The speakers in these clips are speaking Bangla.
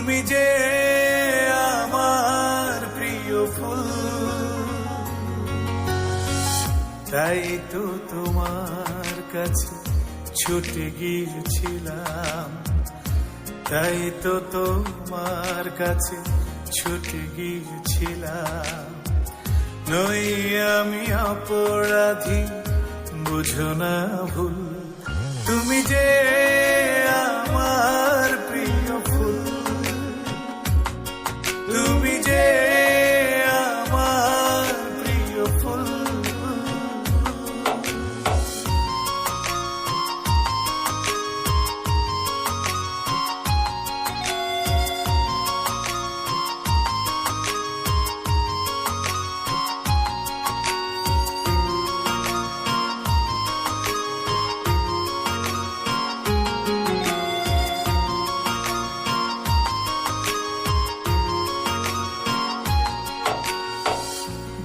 তুমি যে আমার প্রিয় ফুল, তাই তো তোমার কাছে ছুটে গিয়েছিলাম, তাই তো তোমার কাছে ছুটে গিয়েছিলাম। নই আমি অপরাধী, বুঝো না ভুল, তুমি যে আমার প্রিয় ফুল, তুমি যে আমার প্রিয় ফুল।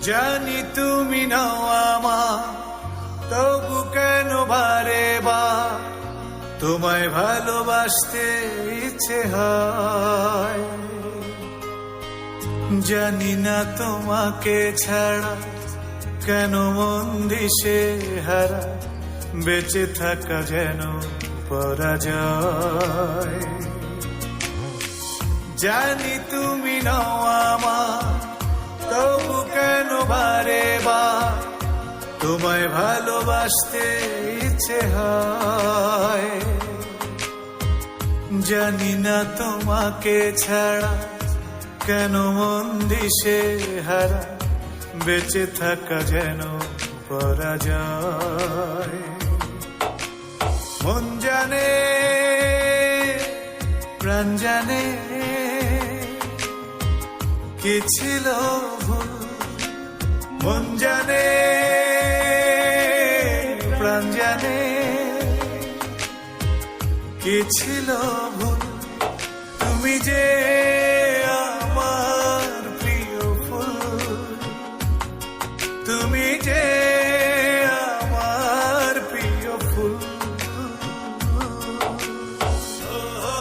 জানি তুমি নাও আমার, তবু কেন বারে বার তোমায় ভালোবাসতে ইচ্ছে হয়। জানি না তোমাকে ছাড়া কেন মন দিশে হারা, বেঁচে থাকা যেন পরাজয়। জানি তুমি নাও আমার, তবু কেন বারে বার তোমায় ভালোবাসতে ইচ্ছে হয়। জানি না তোমাকে ছাড়া কেন মন দিশে হারা, বেঁচে থাকা যেন পরাজয়। মন জানে প্রাণ জানে কি ছিল ভুল, মন জানে প্রাণ জানে কি ছিল ভুল, তুমি যে